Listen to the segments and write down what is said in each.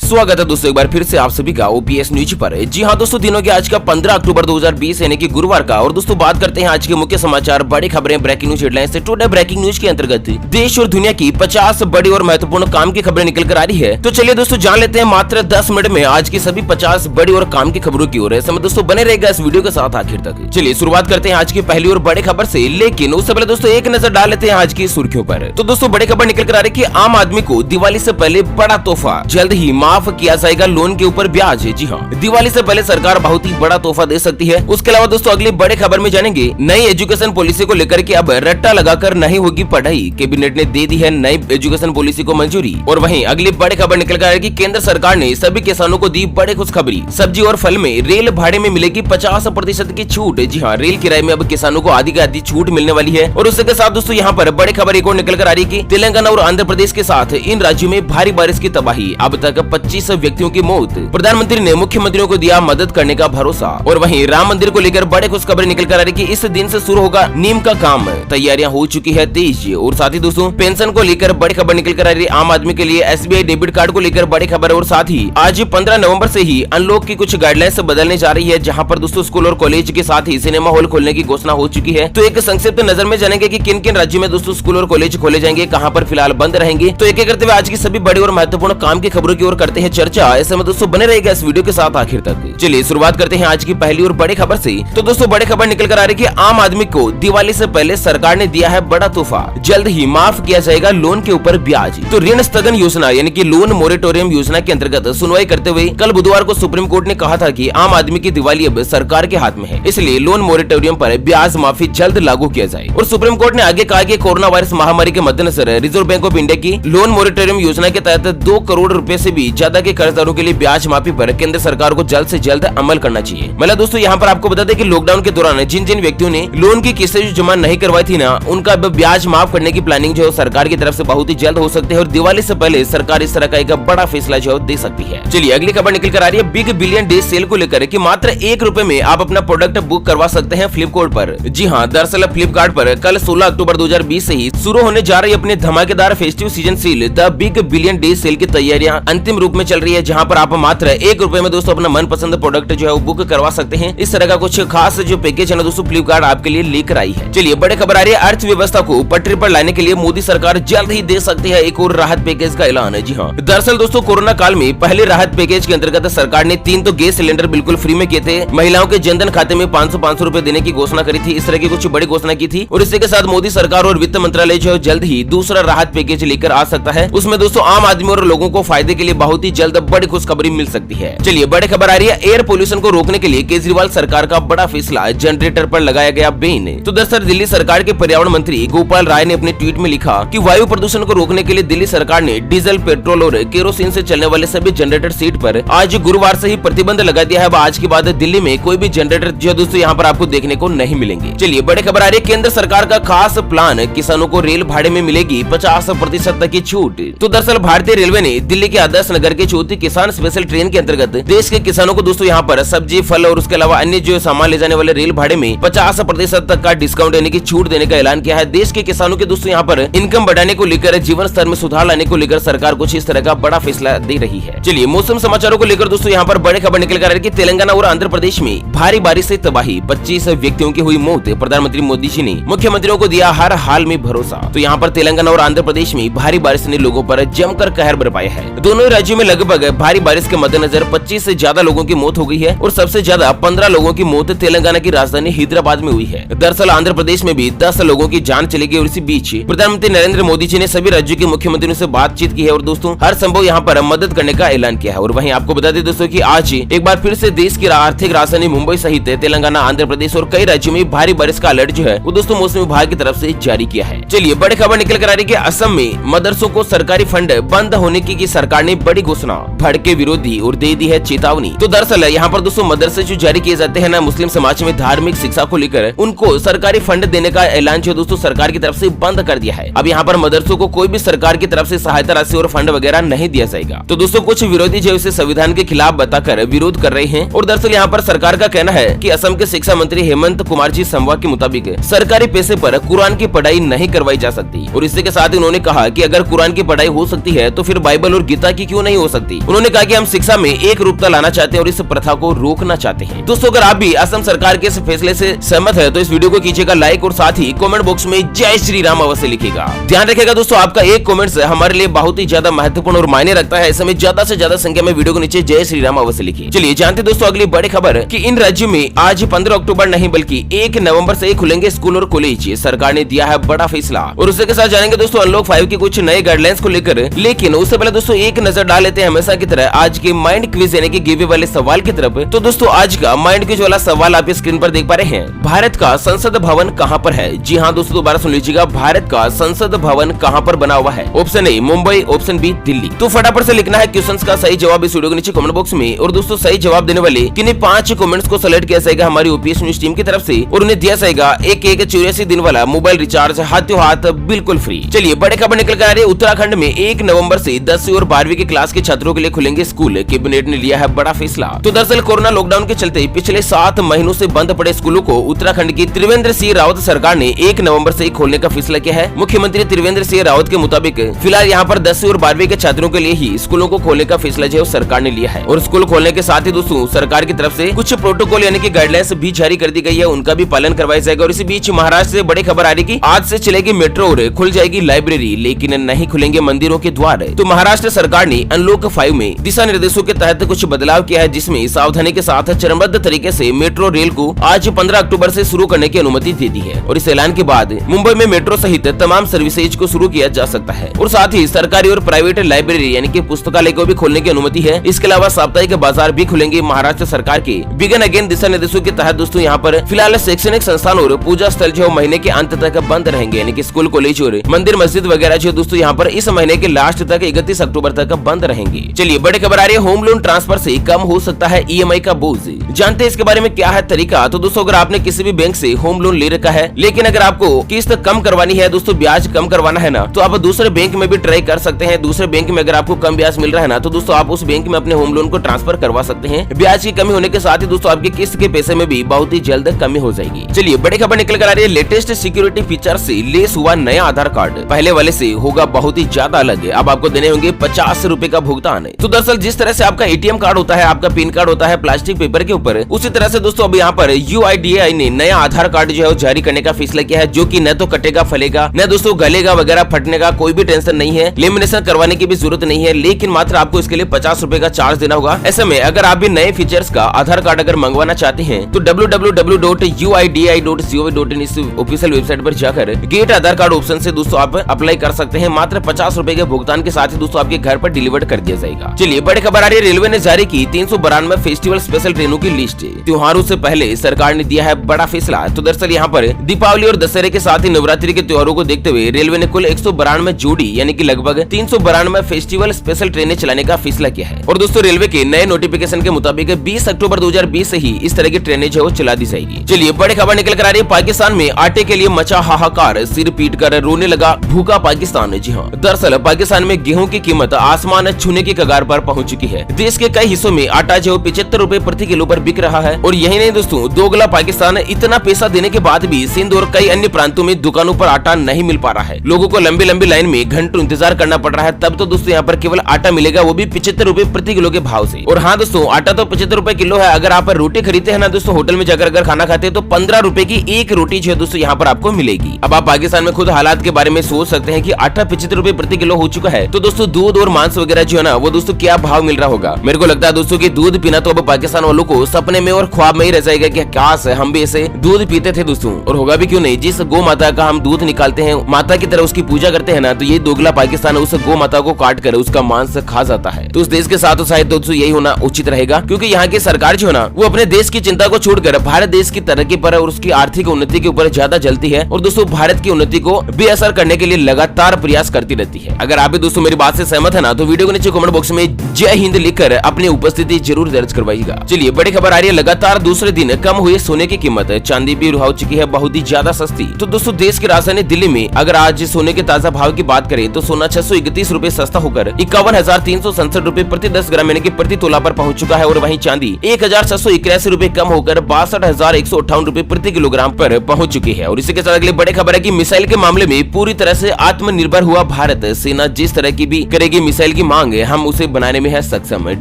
स्वागत है दोस्तों एक बार फिर से आप सभी का ओपीएस न्यूज पर। जी हाँ दोस्तों, दिनों के आज का 15 अक्टूबर 2020 यानी कि गुरुवार का। और दोस्तों बात करते हैं आज के मुख्य समाचार, बड़ी खबरें, ब्रेकिंग न्यूज हेडलाइंस से। टुडे ब्रेकिंग न्यूज के अंतर्गत देश और दुनिया की 50 बड़ी और महत्वपूर्ण काम की खबरें निकल कर आ रही है। तो चलिए दोस्तों जान लेते हैं मात्र 10 मिनट में आज की सभी 50 बड़ी और काम की खबरों की ओर। ऐसे में दोस्तों बने रहेगा इस वीडियो के साथ आखिर तक। चलिए शुरुआत करते हैं आज की पहली और बड़ी खबर से, लेकिन उससे पहले दोस्तों एक नजर डाल लेते हैं आज की सुर्खियों पर। तो दोस्तों बड़ी खबर निकल कर आ रही है कि आम आदमी को दिवाली से पहले बड़ा तोहफा, जल्द ही माफ किया जाएगा लोन के ऊपर ब्याज। जी हाँ, दिवाली से पहले सरकार बहुत ही बड़ा तोहफा दे सकती है। उसके अलावा दोस्तों अगली बड़े खबर में जानेंगे नई एजुकेशन पॉलिसी को लेकर के अब रट्टा लगाकर नहीं होगी पढ़ाई, कैबिनेट ने दे दी है नई एजुकेशन पॉलिसी को मंजूरी। और वहीं अगली बड़ी खबर निकल कर आएगी, केंद्र सरकार ने सभी किसानों को दी बड़े खुशखबरी, सब्जी और फल में रेल भाड़े में मिलेगी 50% की छूट। जी हाँ, रेल किराए में अब किसानों को आधी की आधी छूट मिलने वाली है। और उसके साथ दोस्तों यहाँ पर बड़ी खबर एक और निकल कर आ रही है कि तेलंगाना और आंध्र प्रदेश के साथ इन राज्यों में भारी बारिश की तबाही, अब तक 25 व्यक्तियों की मौत। प्रधानमंत्री ने मुख्यमंत्रियों को दिया मदद करने का भरोसा। और वहीं राम मंदिर को लेकर बड़े खुशखबरी निकल कर आ रही कि इस दिन से शुरू होगा नीम का काम, तैयारियां हो चुकी है तेज। और साथ ही दोस्तों पेंशन को लेकर बड़ी खबर निकल कर आ रही है, आम आदमी के लिए एसबीआई डेबिट कार्ड को लेकर बड़ी खबर। और साथ ही आज 15 नवंबर से ही अनलॉक की कुछ गाइडलाइंस बदलने जा रही है, जहां पर दोस्तों स्कूल और कॉलेज के साथ ही सिनेमा हॉल खोलने की घोषणा हो चुकी है। तो एक संक्षिप्त नजर में जानेंगे कि किन किन राज्यों में दोस्तों स्कूल और कॉलेज खोले जाएंगे, कहां पर फिलहाल बंद रहेंगे। तो एक एक करते हुए आज की सभी बड़ी और महत्वपूर्ण काम की खबरों की ओर करते हैं चर्चा। ऐसे में दोस्तों बने रहेगा इस वीडियो के साथ आखिर तक। चलिए शुरुआत करते हैं आज की पहली और बड़ी खबर से। तो दोस्तों बड़ी खबर निकल कर आ रही है कि आम आदमी को दिवाली से पहले सरकार ने दिया है बड़ा तोहफा, जल्द ही माफ किया जाएगा लोन के ऊपर ब्याज। तो ऋण स्थगन योजना यानी कि लोन मोरेटोरियम योजना के अंतर्गत सुनवाई करते हुए कल बुधवार को सुप्रीम कोर्ट ने कहा था कि आम आदमी की दिवाली अब सरकार के हाथ में है, इसलिए लोन मोरेटोरियम पर ब्याज माफी जल्द लागू किया जाए। और सुप्रीम कोर्ट ने आगे कहा कि कोरोना वायरस महामारी के मद्देनजर रिजर्व बैंक ऑफ इंडिया की लोन मोरेटोरियम योजना के तहत 2 करोड़ रुपए से भी ज्यादा के कर्जदारों के लिए ब्याज माफी पर केंद्र सरकार को जल्द से जल्द अमल करना चाहिए। मतलब दोस्तों यहाँ पर आपको बता दें कि लॉकडाउन के दौरान जिन जिन व्यक्तियों ने लोन की किस्तें जो जमा नहीं करवाई थी ना, उनका अब ब्याज माफ करने की प्लानिंग जो है सरकार की तरफ से बहुत ही जल्द हो सकती है। और दिवाली से पहले सरकार इस तरह का एक बड़ा फैसला जो दे सकती है। चलिए अगली खबर निकल कर आ रही है बिग बिलियन डे सेल को लेकर कि मात्र 1 रुपए में आप अपना प्रोडक्ट बुक करवा सकते हैं फ्लिपकार्ट पर। जी हाँ, दरअसल फ्लिपकार्ट पर कल 16 अक्टूबर 2020 से ही शुरू होने जा रही अपने धमाकेदार festive season sale the big billion day sale की तैयारियां अंतिम रूप में चल रही है, जहां पर आप मात्र 1 रुपए में दोस्तों अपना मनपसंद प्रोडक्ट जो है वो बुक करवा सकते हैं। इस तरह का कुछ खास जो पैकेज है ना दोस्तों फ्लिपकार्ट आपके लिए लेकर आई है। चलिए बड़े खबर आ रही है, अर्थव्यवस्था को पटरी पर लाने के लिए मोदी सरकार जल्द ही दे सकती है एक और राहत पैकेज का ऐलान है। जी हाँ, दरअसल दोस्तों कोरोना काल में पहले राहत पैकेज के अंतर्गत सरकार ने 3 तो गैस सिलेंडर बिल्कुल फ्री में किए थे, महिलाओं के जनधन खाते में 500 रुपए देने की घोषणा करी थी, इस तरह की कुछ बड़ी घोषणा की थी। और इसी के साथ मोदी सरकार और वित्त मंत्रालय जो जल्द ही दूसरा राहत पैकेज लेकर आ सकता है। उसमें दोस्तों आम आदमी और लोगों को फायदे के लिए बहुत ही जल्द बड़ी खुशखबरी मिल सकती है। चलिए बड़ी खबर आ रही है, एयर पोल्यूशन को रोकने के लिए केजरीवाल सरकार का बड़ा फैसला, जनरेटर पर लगाया गया बैन। तो दरअसल दिल्ली सरकार के पर्यावरण मंत्री गोपाल राय ने अपने ट्वीट में लिखा कि वायु प्रदूषण को रोकने के लिए दिल्ली सरकार ने डीजल, पेट्रोल और केरोसिन से चलने वाले सभी जनरेटर सेट पर आज गुरुवार से ही प्रतिबंध लगा दिया है। अब आज के बाद दिल्ली में कोई भी जनरेटर जो दोस्तों यहाँ पर आपको देखने को नहीं मिलेंगे। चलिए बड़ी खबर आ रही है, केंद्र सरकार का खास प्लान, किसानों को रेल भाड़े में मिलेगी 50% तक की छूट। तो दरअसल भारतीय रेलवे ने दिल्ली के आदर्श नगर के चौथी किसान स्पेशल ट्रेन के अंतर्गत देश के किसानों को दोस्तों यहाँ पर सब्जी, फल और उसके अलावा अन्य जो सामान ले जाने वाले रेल भाड़े में 50% तक का डिस्काउंट यानी कि छूट देने का ऐलान किया है। देश के किसानों के दोस्तों यहाँ पर इनकम बढ़ाने को लेकर, जीवन स्तर में सुधार लाने को लेकर सरकार कुछ इस तरह का बड़ा फैसला दे रही है। चलिए मौसम समाचारों को लेकर दोस्तों यहाँ पर बड़े खबर निकल कर आ रही है कि तेलंगाना और आंध्र प्रदेश में भारी बारिश से तबाही, 25 व्यक्तियों की हुई मौत। प्रधानमंत्री मोदी जी ने मुख्यमंत्रियों को दिया हर हाल में भरोसा। तो यहाँ पर तेलंगाना और आंध्र प्रदेश में भारी बारिश ने लोगों पर जमकर कहर बरपाया है। दोनों राज्यों में लगभग भारी बारिश के मद्देनजर 25 से ज्यादा लोगों की मौत हो गई है। और सबसे ज्यादा 15 लोगों की मौत तेलंगाना की राजधानी हैदराबाद में हुई है। दरअसल आंध्र प्रदेश में भी 10 लोगों की जान चली गई। और इसी बीच प्रधानमंत्री नरेंद्र मोदी जी ने सभी राज्यों के मुख्यमंत्रियों से बातचीत की है और दोस्तों हर संभव यहाँ पर मदद करने का ऐलान किया है। और वहीं आपको बता दें दोस्तों कि आज एक बार फिर से देश की आर्थिक राजधानी मुंबई सहित तेलंगाना, आंध्र प्रदेश और कई राज्यों में भारी बारिश का अलर्ट जो है वो दोस्तों मौसम विभाग की तरफ से जारी किया है। चलिए बड़ी खबर निकल कर आ रही है कि असम में मदरसों को सरकारी फंड बंद होने की सरकार ने बड़ी घोषणा, भड़के विरोधी और दे दी है चेतावनी। तो दरअसल यहाँ पर दोस्तों मदरसे जो जारी किए जाते हैं ना मुस्लिम समाज में धार्मिक शिक्षा को लेकर, उनको सरकारी फंड देने का ऐलान जो दोस्तों सरकार की तरफ से बंद कर दिया है। अब यहाँ पर मदरसों को कोई भी सरकार की तरफ से सहायता राशि और फंड वगैरह नहीं दिया जाएगा। तो दोस्तों कुछ विरोधी जो इसे संविधान के खिलाफ बताकर विरोध कर रहे हैं। और दरअसल यहाँ पर सरकार का कहना है कि असम के शिक्षा मंत्री हेमंत कुमार जी संवा के मुताबिक सरकारी पैसे पर कुरान की पढ़ाई नहीं करवाई जा सकती। और इसी के साथ उन्होंने कहा कि अगर कुरान की पढ़ाई हो सकती है तो फिर बाइबल और गीता की क्यों नहीं हो सकती। उन्होंने कहा कि हम शिक्षा में एक रूपता लाना चाहते हैं और इस प्रथा को रोकना चाहते हैं। दोस्तों अगर आप भी असम सरकार के इस फैसले से सहमत है तो इस वीडियो को कीजिएगा लाइक और साथ ही कमेंट बॉक्स में जय श्री राम अवश्य लिखिएगा। ध्यान रखिएगा दोस्तों, आपका एक कमेंट हमारे लिए बहुत ही ज्यादा महत्वपूर्ण और मायने रखता है। ऐसे में ज्यादा से ज्यादा संख्या में वीडियो को नीचे जय श्री राम अवश्य लिखिए। चलिए जानते दोस्तों अगली बड़ी खबर कि इन राज्यों में आज 15 अक्टूबर नहीं बल्कि 1 नवंबर से खुलेंगे स्कूल और कॉलेज। सरकार ने दिया है बड़ा फैसला और उसी के साथ जानेंगे दोस्तों अनलॉक 5 के कुछ नए गाइडलाइंस को लेकर। लेकिन उससे पहले दोस्तों एक नजर डाल लेते हैं हमेशा की तरह आज के माइंड क्विज यानी कि गिवे वाले सवाल की तरफ। तो दोस्तों आज का माइंड क्विज वाला सवाल आप स्क्रीन पर देख पा रहे हैं। भारत का संसद भवन कहाँ पर है? जी हाँ दोस्तों दोबारा सुन लीजिएगा, भारत का संसद भवन कहाँ पर बना हुआ है? Option A Mumbai, option B Delhi. तो फटाफट से लिखना है क्वेश्चंस का सही जवाब इस वीडियो के नीचे कमेंट बॉक्स में। और दोस्तों सही जवाब देने वाले किन्हीं 5 कमेंट्स को सेलेक्ट किया जाएगा हमारी ओपीएस न्यूज टीम की तरफ से और उन्हें दिया जाएगा एक 84 दिन वाला मोबाइल रिचार्ज हाथों हाथ बिल्कुल फ्री। चलिए बड़े खबर निकल कर आ रही है। उत्तराखंड में 1 नवंबर से 10वीं और 12वीं की क्लास के छात्रों के लिए खुलेंगे स्कूल। कैबिनेट ने लिया है बड़ा फैसला। तो दरअसल कोरोना लॉकडाउन के चलते पिछले 7 महीनों से बंद पड़े स्कूलों को उत्तराखंड की त्रिवेंद्र सिंह रावत सरकार ने 1 नवंबर से खोलने का फैसला किया है। मुख्यमंत्री त्रिवेंद्र सिंह रावत के मुताबिक फिलहाल यहाँ पर 10वीं और 12वीं के छात्रों के लिए ही स्कूलों को खोलने का फैसला जो सरकार ने लिया है। और स्कूल खोलने के साथ ही दोस्तों सरकार की तरफ से कुछ प्रोटोकॉल यानी कि गाइडलाइंस भी जारी कर दी गई है, उनका भी पालन करवाया जाएगा। और इसी बीच महाराष्ट्र से बड़ी खबर आ रही कि आज से चलेगी मेट्रो और खुल जाएगी लाइब्रेरी, लेकिन नहीं खुलेंगे मंदिरों के द्वार। तो महाराष्ट्र सरकार ने अनलॉक 5 में दिशा निर्देशों के तहत कुछ बदलाव किया है, जिसमें सावधानी के साथ चरणबद्ध तरीके से मेट्रो रेल को आज 15 अक्टूबर से शुरू करने की अनुमति दे दी है। और इस ऐलान के बाद मुंबई में मेट्रो सहित तमाम सर्विसेज को शुरू किया जा सकता है। और साथ ही सरकारी और प्राइवेट लाइब्रेरी यानी कि पुस्तकालय को भी खोलने की अनुमति है। इसके अलावा साप्ताहिक बाजार भी खुलेंगे। महाराष्ट्र सरकार के बिगन अगेन दिशा निर्देशों के तहत दोस्तों यहाँ पर फिलहाल शैक्षणिक संस्थान और पूजा स्थल जो महीने के अंत तक बंद रहेंगे, यानी कि स्कूल कॉलेज और मंदिर मस्जिद वगैरह जो दोस्तों यहाँ पर इस महीने के लास्ट तक 31 अक्टूबर तक बंद रहेंगे। चलिए बड़ी खबर आ रही है, होम लोन ट्रांसफर से कम हो सकता है ईएमआई का बोझ। जानते हैं इसके बारे में क्या है तरीका। तो दोस्तों अगर आपने किसी भी बैंक से होम लोन ले रखा है, लेकिन अगर आपको किस्त कम करवानी है दोस्तों, ब्याज कम करवाना है ना, तो आप दूसरे बैंक में भी ट्राई कर सकते हैं। दूसरे बैंक में अगर आपको कम ब्याज मिल रहा है ना, तो दोस्तों आप उस बैंक में अपने होम लोन को ट्रांसफर करवा सकते हैं। ब्याज की कमी होने के साथ ही दोस्तों आपकी किस्त के पैसे में भी बहुत ही जल्द कमी हो जाएगी। चलिए बड़ी खबर निकल कर आ रही है, लेटेस्ट सिक्योरिटी फीचर से लेस हुआ नया आधार कार्ड पहले वाले से होगा बहुत ही ज्यादा अलग है। अब आपको देने होंगे 50 रुपए का भुगतान। तो दरअसल जिस तरह से आपका एटीएम कार्ड होता है, आपका पिन कार्ड होता है प्लास्टिक पेपर के ऊपर, उसी तरह से दोस्तों अब यहाँ पर UIDAI ने नया आधार कार्ड जो है जारी करने का फैसला किया है, जो कि न तो कटेगा फलेगा न दोस्तों गलेगा वगैरह फटने का कोई भी टेंशन नहीं है। लेमिनेशन करवाने की भी जरूरत नहीं है, लेकिन मात्र आपको इसके लिए 50 रुपए का चार्ज देना होगा। ऐसे में अगर आप भी नए फीचर्स का आधार कार्ड अगर मंगवाना चाहते हैं तो www.uidi.gov.in इस ऑफिशियल वेबसाइट पर जाकर गेट आधार कार्ड ऑप्शन से दोस्तों आप अप्लाई कर सकते हैं। मात्र 50 रुपए के भुगतान के साथ ही दोस्तों आपके घर पर डिलीवर कर दिया जाएगा। चलिए बड़ी खबर आ रही है, रेलवे ने जारी की 392 फेस्टिवल स्पेशल ट्रेनों की लिस्ट। त्योहारों से पहले सरकार ने दिया है बड़ा फैसला। तो दरअसल यहाँ पर दीपावली और दशहरे के साथ ही नवरात्रि के त्योहारों को देखते हुए रेलवे ने कुल 192 जोड़ी यानी कि लगभग 392 फेस्टिवल स्पेशल ट्रेनें चलाने का फैसला किया है। और दोस्तों रेलवे के नए नोटिफिकेशन के मुताबिक 20 अक्टूबर 2020 से ही इस तरह की ट्रेनें जो चला दी जाएगी। चलिए बड़ी खबर निकल कर आ रही है, पाकिस्तान में आटे के लिए मचा हाहाकार, सिर पीट कर रोने लगा भूखा पाकिस्तान। जी हाँ, दरअसल पाकिस्तान में गेहूं की कीमत आसमान छूने की कगार पर पहुंच चुकी है। देश के कई हिस्सों में आटा जो 75 रुपए प्रति किलो पर बिक रहा है। और यही नहीं दोस्तों, दोगला पाकिस्तान इतना पैसा देने के बाद भी सिंध और कई अन्य प्रांतों में दुकानों पर आटा नहीं मिल पा रहा है। लोगों को लंबी लंबी लाइन में घंटों इंतजार करना पड़ रहा है, तब तो दोस्तों यहाँ पर केवल आटा मिलेगा, वो भी 75 रुपए प्रति किलो के भाव से। और हाँ दोस्तों, आटा तो 75 रुपए किलो है। अगर आप रोटी खरीदते हैं ना दोस्तों, होटल में जाकर अगर खाना खाते हैं तो 15 रुपए की एक रोटी जो है दोस्तों यहाँ पर आपको मिलेगी। अब आप पाकिस्तान में खुद हालात के बारे में सोच सकते हैं कि आटा 75 रुपए प्रति किलो हो चुका है, तो दोस्तों दूध और मांस वगैरह जो है ना, वो दोस्तों क्या भाव मिल रहा होगा। मेरे को लगता है दोस्तों कि दूध पीना तो अब पाकिस्तान वालों को सपने में और ख्वाब में ही रह जाएगा कि काश हम भी ऐसे दूध पीते थे दोस्तों। और होगा भी क्यों नहीं, जिस गौ माता का हम दूध निकालते हैं, माता की तरह उसकी पूजा करते हैं ना, तो ये दोगला पाकिस्तान उस गौ माता को काट कर उसका मांस खा जाता है। तो उस देश के साथ शायद दोस्तों यही होना उचित रहेगा, क्योंकि यहाँ की सरकार जो है ना, वो अपने देश की चिंता को छोड़कर भारत देश की तरक्की पर और उसकी आर्थिक उन्नति के ऊपर ज्यादा जलती है। और दोस्तों भारत की उन्नति को बेअसर करने के लिए लगातार प्रयास करती रहती है। अगर आप भी दोस्तों मेरी बात से सहमत है ना, तो वीडियो के नीचे कमेंट बॉक्स में जय हिंद लिखकर अपनी उपस्थिति जरूर दर्ज करवाइएगा। चलिए बड़ी खबर आ रही है, लगातार दूसरे दिन कम हुए सोने की कीमत, चांदी भी हो चुकी है बहुत ही ज्यादा सस्ती। तो दोस्तों देश की राजधानी दिल्ली में अगर आज सोने के ताजा भाव की बात करें तो सोना 631 रुपए सस्ता होकर 51,367 रुपए प्रति 10 ग्राम यानी कि प्रति तोला पर पहुंच चुका है। और वहीं चांदी 1,681 रुपए कम होकर 62,158 रुपए प्रति किलोग्राम पर पहुंच चुकी है। और इसी के साथ अगली बड़ी खबर है कि मिसाइल के मामले में पूरी तरह से आत्मनिर्भर हुआ भारत। सेना जिस तरह की भी करेगी मिसाइल की मांग, मांगे हम उसे बनाने में है सक्षम।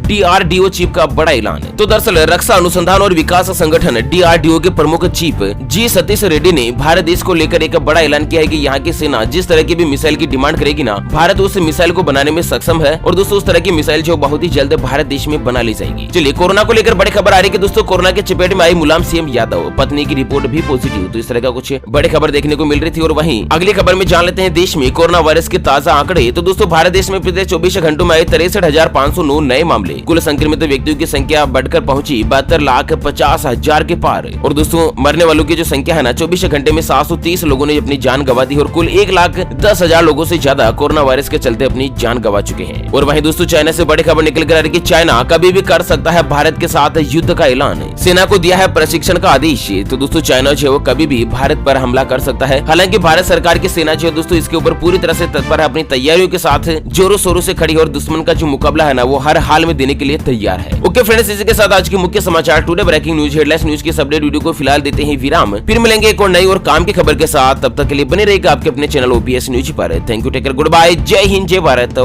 DRDO चीफ का बड़ा ऐलान। तो दरअसल रक्षा अनुसंधान और विकास संगठन DRDO के प्रमुख चीफ जी सतीश रेड्डी ने भारत देश को लेकर एक बड़ा ऐलान किया है कि यहाँ की सेना जिस तरह की भी मिसाइल की डिमांड करेगी ना, भारत उस मिसाइल को बनाने में सक्षम है और दोस्तों उस तरह की मिसाइल जो बहुत ही जल्द भारत देश में बना ली जाएगी। चलिए कोरोना को लेकर बड़ी खबर आ रही है कि दोस्तों कोरोना के चपेट में आई मुलायम सीएम यादव, पत्नी की रिपोर्ट भी पॉजिटिव। तो इस तरह का कुछ बड़ी खबर देखने को मिल रही थी। और वहीं अगली खबर में जान लेते हैं देश में कोरोना वायरस के ताजा आंकड़े। तो दोस्तों भारत देश में पिछले 24 घंटों में आए 63,509 नए मामले। कुल संक्रमित व्यक्तियों की संख्या बढ़कर पहुंची 72,50,000 के पार। और दोस्तों मरने वालों की जो संख्या है ना, 24 घंटे में 730 लोगों ने अपनी जान गंवा दी और कुल 1,10,000 लोगों से ज्यादा कोरोना वायरस के चलते अपनी जान गंवा चुके हैं। और वहीं दोस्तों चाइना से बड़ी खबर निकल कर आ रही है कि चाइना कभी भी कर सकता है भारत के साथ युद्ध का ऐलान। सेना को दिया है प्रशिक्षण का आदेश। तो दोस्तों चाइना जो है वो कभी भी भारत पर हमला कर सकता है। हालांकि भारत सरकार की सेना जो है दोस्तों इसके ऊपर पूरी तरह से तत्पर है, अपनी तैयारियों के साथ जोरों शोरों से खड़ी है और दुश्मन का जो मुकाबला है ना वो हर हाल में देने के लिए तैयार है। ओके फ्रेंड्स, इसी के साथ आज की मुख्य समाचार today breaking news headlines news की अपडेट वीडियो को फिलहाल देते हैं विराम। फिर मिलेंगे एक और नई और काम की खबर के साथ। तब तक के लिए बने रहेगा आपके अपने चैनल OPS न्यूज पर। Thank you, take care, goodbye, जय हिंद, जय भारत।